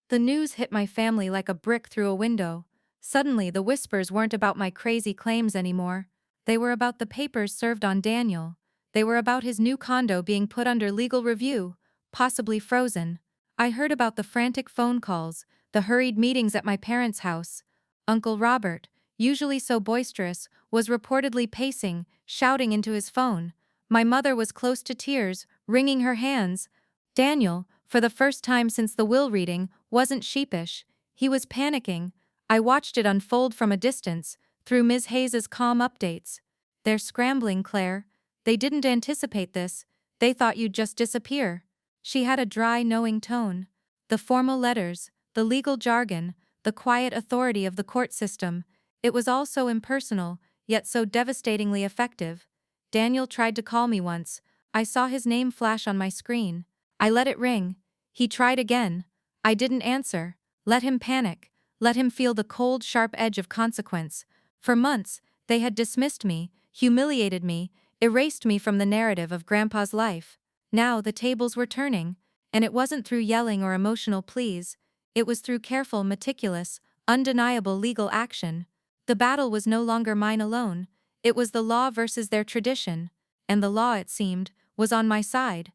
The news hit my family like a brick through a window. Suddenly, the whispers weren't about my crazy claims anymore. They were about the papers served on Daniel. They were about his new condo being put under legal review, possibly frozen. I heard about the frantic phone calls, the hurried meetings at my parents' house. Uncle Robert, usually so boisterous, was reportedly pacing, shouting into his phone. My mother was close to tears, wringing her hands. Daniel, for the first time since the will reading, wasn't sheepish. He was panicking. I watched it unfold from a distance, through Ms. Hayes's calm updates. "They're scrambling, Claire. They didn't anticipate this. They thought you'd just disappear." She had a dry, knowing tone. The formal letters, the legal jargon, the quiet authority of the court system. It was all so impersonal, yet so devastatingly effective. Daniel tried to call me once. I saw his name flash on my screen. I let it ring. He tried again. I didn't answer. Let him panic. Let him feel the cold, sharp edge of consequence. For months, they had dismissed me, humiliated me, erased me from the narrative of Grandpa's life. Now the tables were turning, and it wasn't through yelling or emotional pleas. It was through careful, meticulous, undeniable legal action. The battle was no longer mine alone. It was the law versus their tradition, and the law, it seemed, was on my side.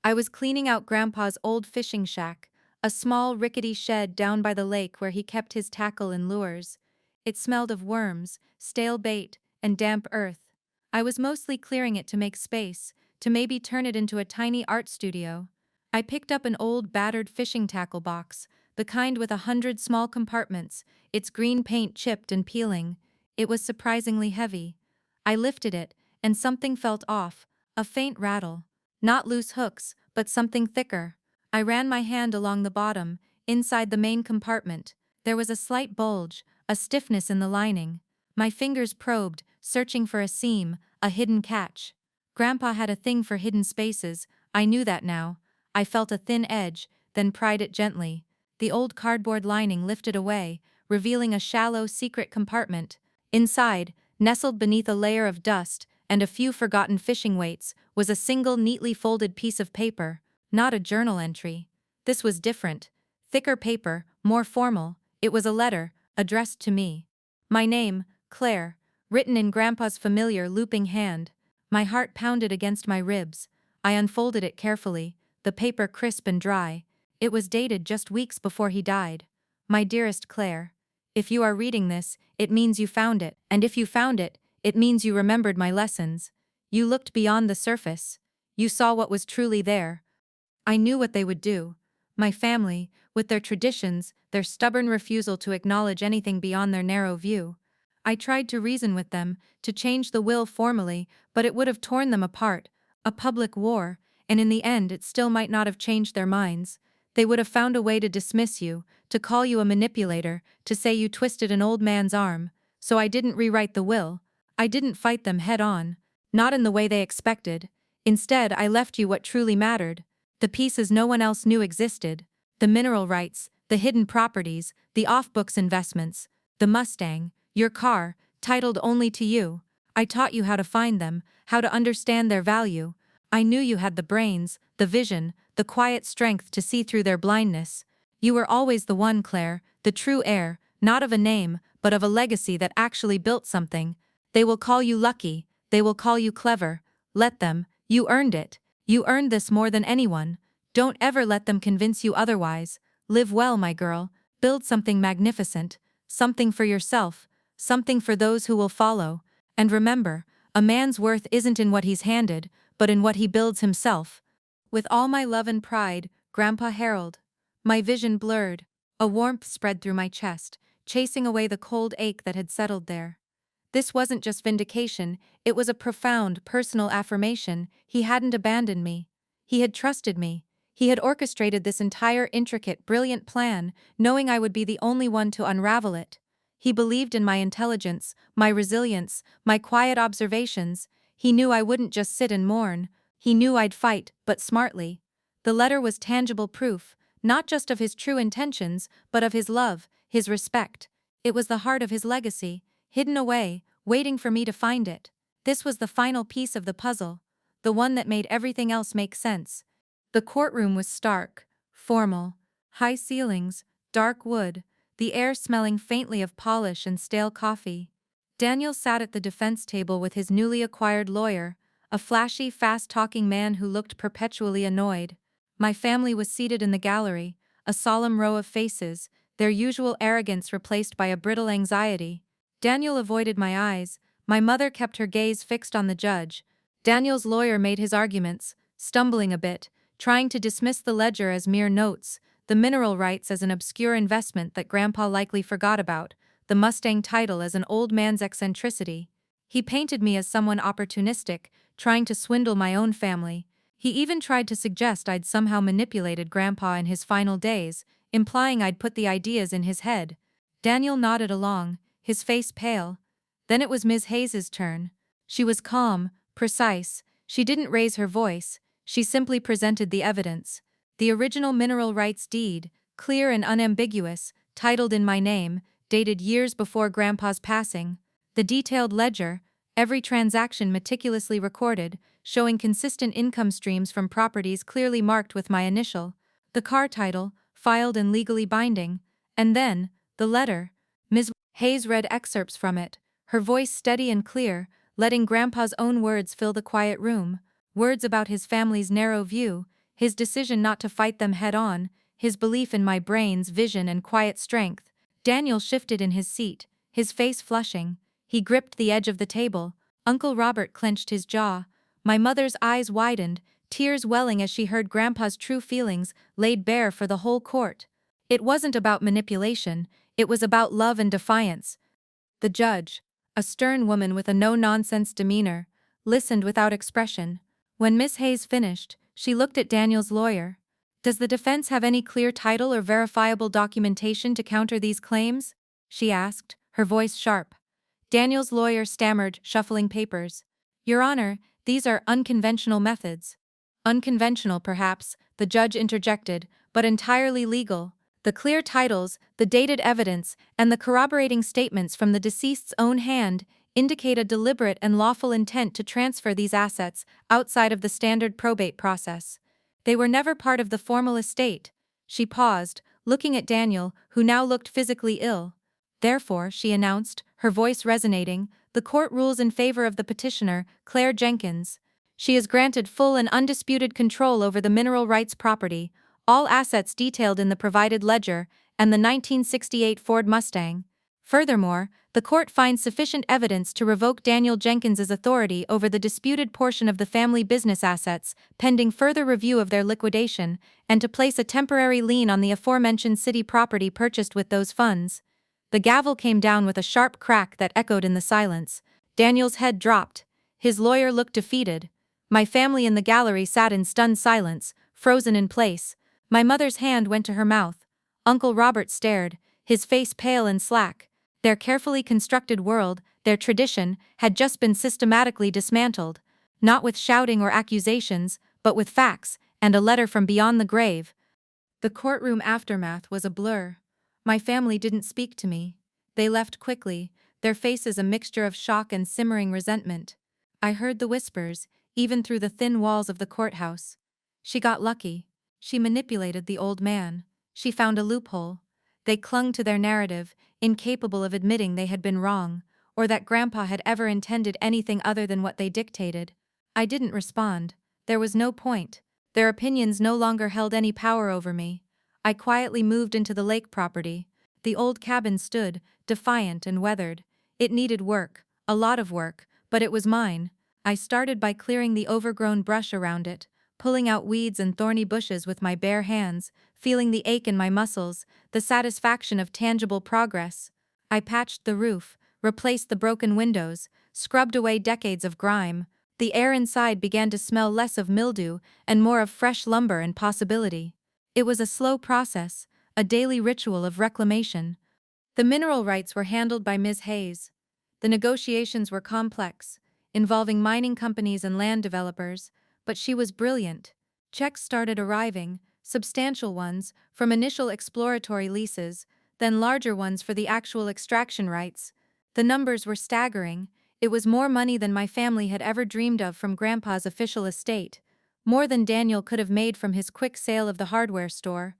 I was cleaning out Grandpa's old fishing shack, a small rickety shed down by the lake where he kept his tackle and lures. It smelled of worms, stale bait, and damp earth. I was mostly clearing it to make space, to maybe turn it into a tiny art studio. I picked up an old battered fishing tackle box, the kind with 100 small compartments, its green paint chipped and peeling. It was surprisingly heavy. I lifted it, and something felt off, a faint rattle. Not loose hooks, but something thicker. I ran my hand along the bottom, inside the main compartment. There was a slight bulge, a stiffness in the lining. My fingers probed, searching for a seam, a hidden catch. Grandpa had a thing for hidden spaces. I knew that now. I felt a thin edge, then pried it gently. The old cardboard lining lifted away, revealing a shallow, secret compartment. Inside, nestled beneath a layer of dust and a few forgotten fishing weights, was a single neatly folded piece of paper, not a journal entry. This was different. Thicker paper, more formal. It was a letter, addressed to me. My name, Claire, written in Grandpa's familiar looping hand. My heart pounded against my ribs. I unfolded it carefully, the paper crisp and dry. It was dated just weeks before he died. "My dearest Claire, if you are reading this, it means you found it, and if you found it, it means you remembered my lessons. You looked beyond the surface. You saw what was truly there. I knew what they would do. My family, with their traditions, their stubborn refusal to acknowledge anything beyond their narrow view. I tried to reason with them, to change the will formally, but it would have torn them apart, a public war, and in the end it still might not have changed their minds. They would have found a way to dismiss you, to call you a manipulator, to say you twisted an old man's arm. So I didn't rewrite the will. I didn't fight them head on, not in the way they expected. Instead, I left you what truly mattered, the pieces no one else knew existed, the mineral rights, the hidden properties, the off-books investments, the Mustang, your car, titled only to you. I taught you how to find them, how to understand their value. I knew you had the brains, the vision, the quiet strength to see through their blindness. You were always the one, Claire, the true heir, not of a name, but of a legacy that actually built something. They will call you lucky, they will call you clever. Let them, you earned it. You earned this more than anyone. Don't ever let them convince you otherwise. Live well, my girl. Build something magnificent. Something for yourself. Something for those who will follow. And remember, a man's worth isn't in what he's handed, but in what he builds himself. With all my love and pride, Grandpa Harold. My vision blurred. A warmth spread through my chest, chasing away the cold ache that had settled there. This wasn't just vindication, it was a profound, personal affirmation. He hadn't abandoned me. He had trusted me. He had orchestrated this entire intricate, brilliant plan, knowing I would be the only one to unravel it. He believed in my intelligence, my resilience, my quiet observations. He knew I wouldn't just sit and mourn. He knew I'd fight, but smartly. The letter was tangible proof, not just of his true intentions, but of his love, his respect. It was the heart of his legacy, hidden away, waiting for me to find it. This was the final piece of the puzzle, the one that made everything else make sense. The courtroom was stark, formal, high ceilings, dark wood, the air smelling faintly of polish and stale coffee. Daniel sat at the defense table with his newly acquired lawyer, a flashy, fast-talking man who looked perpetually annoyed. My family was seated in the gallery, a solemn row of faces, their usual arrogance replaced by a brittle anxiety. Daniel avoided my eyes, my mother kept her gaze fixed on the judge. Daniel's lawyer made his arguments, stumbling a bit, trying to dismiss the ledger as mere notes, the mineral rights as an obscure investment that Grandpa likely forgot about, the Mustang title as an old man's eccentricity. He painted me as someone opportunistic, trying to swindle my own family. He even tried to suggest I'd somehow manipulated Grandpa in his final days, implying I'd put the ideas in his head. Daniel nodded along, his face pale. Then it was Ms. Hayes's turn. She was calm, precise. She didn't raise her voice. She simply presented the evidence. The original mineral rights deed, clear and unambiguous, titled in my name, dated years before Grandpa's passing. The detailed ledger, every transaction meticulously recorded, showing consistent income streams from properties clearly marked with my initial. The car title, filed and legally binding. And then, the letter. Ms. Hayes read excerpts from it, her voice steady and clear, letting Grandpa's own words fill the quiet room. Words about his family's narrow view, his decision not to fight them head-on, his belief in my brain's vision and quiet strength. Daniel shifted in his seat, his face flushing. He gripped the edge of the table. Uncle Robert clenched his jaw. My mother's eyes widened, tears welling as she heard Grandpa's true feelings laid bare for the whole court. It wasn't about manipulation, it was about love and defiance. The judge, a stern woman with a no-nonsense demeanor, listened without expression. When Miss Hayes finished, she looked at Daniel's lawyer. "Does the defense have any clear title or verifiable documentation to counter these claims?" she asked, her voice sharp. Daniel's lawyer stammered, shuffling papers. "Your Honor, these are unconventional methods." "Unconventional, perhaps," the judge interjected, "but entirely legal. The clear titles, the dated evidence, and the corroborating statements from the deceased's own hand indicate a deliberate and lawful intent to transfer these assets outside of the standard probate process. They were never part of the formal estate." She paused, looking at Daniel, who now looked physically ill. "Therefore," she announced, her voice resonating, "the court rules in favor of the petitioner, Claire Jenkins. She is granted full and undisputed control over the mineral rights property, all assets detailed in the provided ledger, and the 1968 Ford Mustang. Furthermore, the court finds sufficient evidence to revoke Daniel Jenkins's authority over the disputed portion of the family business assets, pending further review of their liquidation, and to place a temporary lien on the aforementioned city property purchased with those funds." The gavel came down with a sharp crack that echoed in the silence. Daniel's head dropped. His lawyer looked defeated. My family in the gallery sat in stunned silence, frozen in place. My mother's hand went to her mouth. Uncle Robert stared, his face pale and slack. Their carefully constructed world, their tradition, had just been systematically dismantled. Not with shouting or accusations, but with facts, and a letter from beyond the grave. The courtroom aftermath was a blur. My family didn't speak to me. They left quickly, their faces a mixture of shock and simmering resentment. I heard the whispers, even through the thin walls of the courthouse. "She got lucky. She manipulated the old man. She found a loophole." They clung to their narrative, incapable of admitting they had been wrong, or that Grandpa had ever intended anything other than what they dictated. I didn't respond. There was no point. Their opinions no longer held any power over me. I quietly moved into the lake property. The old cabin stood, defiant and weathered. It needed work, a lot of work, but it was mine. I started by clearing the overgrown brush around it, pulling out weeds and thorny bushes with my bare hands, feeling the ache in my muscles, the satisfaction of tangible progress. I patched the roof, replaced the broken windows, scrubbed away decades of grime. the air inside began to smell less of mildew and more of fresh lumber and possibility. It was a slow process, a daily ritual of reclamation. The mineral rights were handled by Ms. Hayes. The negotiations were complex, involving mining companies and land developers, but she was brilliant. Checks started arriving, substantial ones, from initial exploratory leases, then larger ones for the actual extraction rights. The numbers were staggering. It was more money than my family had ever dreamed of from Grandpa's official estate, more than Daniel could have made from his quick sale of the hardware store.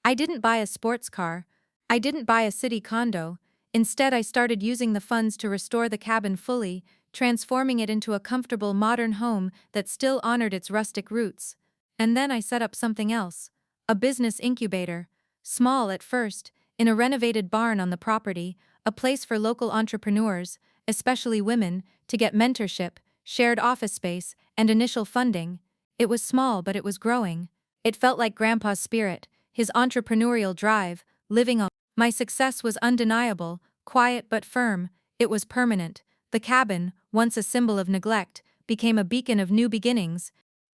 I didn't buy a sports car. I didn't buy a city condo. Instead, I started using the funds to restore the cabin fully, transforming it into a comfortable modern home that still honored its rustic roots. And then I set up something else, a business incubator, small at first, in a renovated barn on the property, a place for local entrepreneurs, especially women, to get mentorship, shared office space, and initial funding. It was small, but it was growing. It felt like Grandpa's spirit, his entrepreneurial drive, living on. My success was undeniable, quiet but firm. It was permanent. The cabin, once a symbol of neglect, became a beacon of new beginnings.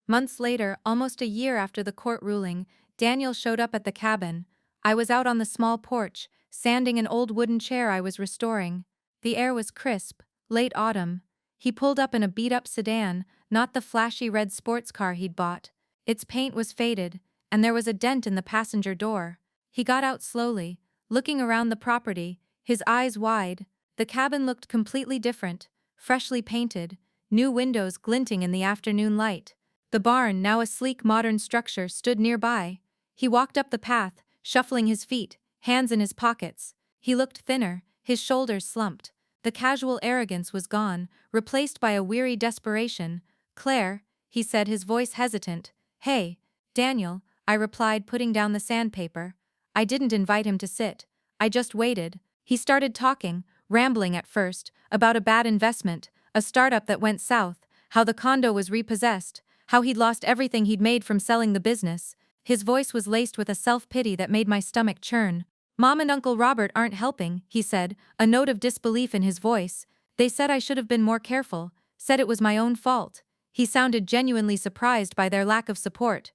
Months later, almost a year after the court ruling, Daniel showed up at the cabin. I was out on the small porch, sanding an old wooden chair I was restoring. The air was crisp, late autumn. He pulled up in a beat-up sedan, not the flashy red sports car he'd bought. Its paint was faded, and there was a dent in the passenger door. He got out slowly, looking around the property, his eyes wide. The cabin looked completely different, freshly painted, new windows glinting in the afternoon light. The barn, now a sleek modern structure, stood nearby. He walked up the path, shuffling his feet, hands in his pockets. He looked thinner, his shoulders slumped. The casual arrogance was gone, replaced by a weary desperation. "Claire," he said, his voice hesitant. "Hey, Daniel," I replied, putting down the sandpaper. I didn't invite him to sit. I just waited. He started talking, rambling at first, about a bad investment, a startup that went south, how the condo was repossessed, how he'd lost everything he'd made from selling the business. His voice was laced with a self-pity that made my stomach churn. "Mom and Uncle Robert aren't helping," he said, a note of disbelief in his voice. "They said I should have been more careful, said it was my own fault." He sounded genuinely surprised by their lack of support.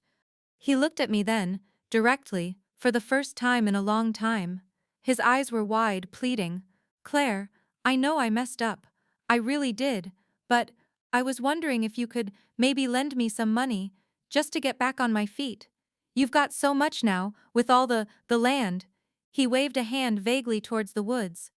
He looked at me then, directly, for the first time in a long time. His eyes were wide, pleading. "Claire, I know I messed up. I really did, but I was wondering if you could maybe lend me some money, just to get back on my feet. You've got so much now, with all the land." He waved a hand vaguely towards the woods.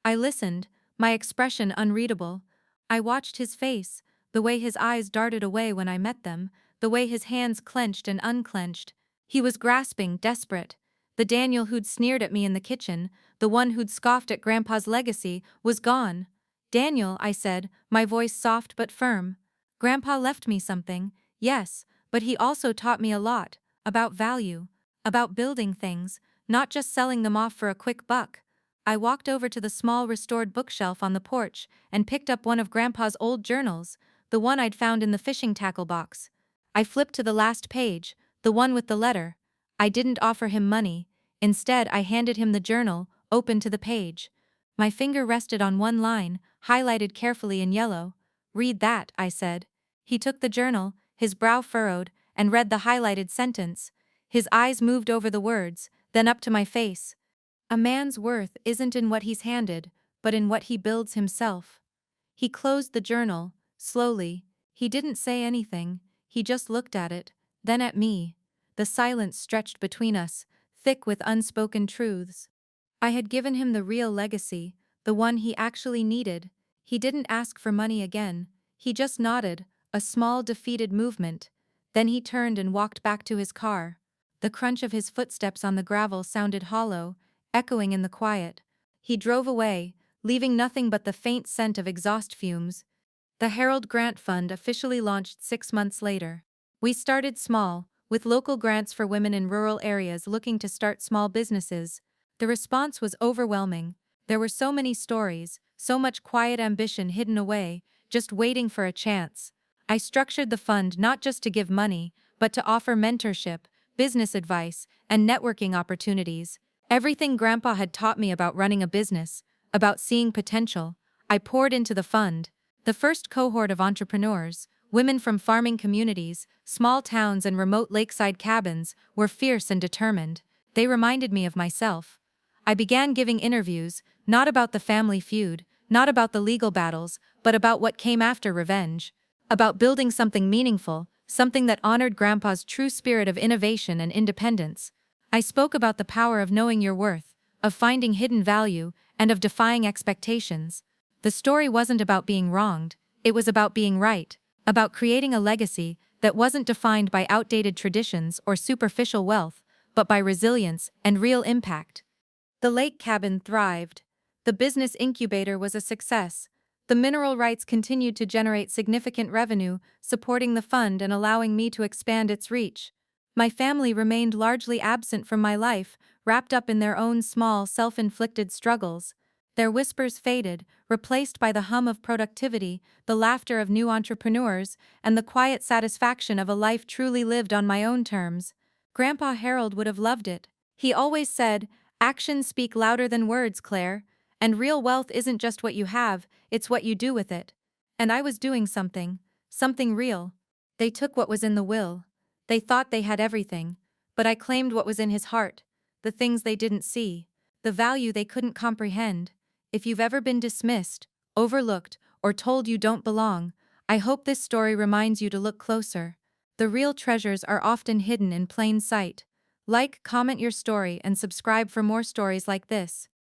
I listened, my expression unreadable. I watched his face, the way his eyes darted away when I met them, the way his hands clenched and unclenched. He was grasping, desperate. The Daniel who'd sneered at me in the kitchen, the one who'd scoffed at Grandpa's legacy, was gone. "Daniel," I said, my voice soft but firm. "Grandpa left me something, yes, but he also taught me a lot, about value, about building things, not just selling them off for a quick buck." I walked over to the small restored bookshelf on the porch and picked up one of Grandpa's old journals, the one I'd found in the fishing tackle box. I flipped to the last page, the one with the letter. I didn't offer him money. Instead, I handed him the journal, open to the page. My finger rested on one line, highlighted carefully in yellow. "Read that," I said. He took the journal, his brow furrowed, and read the highlighted sentence. His eyes moved over the words, then up to my face. "A man's worth isn't in what he's handed, but in what he builds himself." He closed the journal, slowly. He didn't say anything, he just looked at it, then at me. The silence stretched between us, thick with unspoken truths. I had given him the real legacy, the one he actually needed. He didn't ask for money again. He just nodded, a small defeated movement. Then he turned and walked back to his car. The crunch of his footsteps on the gravel sounded hollow, echoing in the quiet. He drove away, leaving nothing but the faint scent of exhaust fumes. The Harold Grant Fund officially launched 6 months later. We started small, with local grants for women in rural areas looking to start small businesses. The response was overwhelming. There were so many stories, so much quiet ambition hidden away, just waiting for a chance. I structured the fund not just to give money, but to offer mentorship, business advice, and networking opportunities. Everything Grandpa had taught me about running a business, about seeing potential, I poured into the fund. The first cohort of entrepreneurs, women from farming communities, small towns, and remote lakeside cabins, were fierce and determined. They reminded me of myself. I began giving interviews, not about the family feud, not about the legal battles, but about what came after revenge. About building something meaningful, something that honored Grandpa's true spirit of innovation and independence. I spoke about the power of knowing your worth, of finding hidden value, and of defying expectations. The story wasn't about being wronged, it was about being right, about creating a legacy that wasn't defined by outdated traditions or superficial wealth, but by resilience and real impact. The lake cabin thrived. The business incubator was a success. The mineral rights continued to generate significant revenue, supporting the fund and allowing me to expand its reach. My family remained largely absent from my life, wrapped up in their own small, self-inflicted struggles. Their whispers faded, replaced by the hum of productivity, the laughter of new entrepreneurs, and the quiet satisfaction of a life truly lived on my own terms. Grandpa Harold would have loved it. He always said, "Actions speak louder than words, Claire, and real wealth isn't just what you have, it's what you do with it." And I was doing something real. They took what was in the will. They thought they had everything, but I claimed what was in his heart, the things they didn't see, the value they couldn't comprehend. If you've ever been dismissed, overlooked, or told you don't belong, I hope this story reminds you to look closer. The real treasures are often hidden in plain sight. Like, comment your story, and subscribe for more stories like this.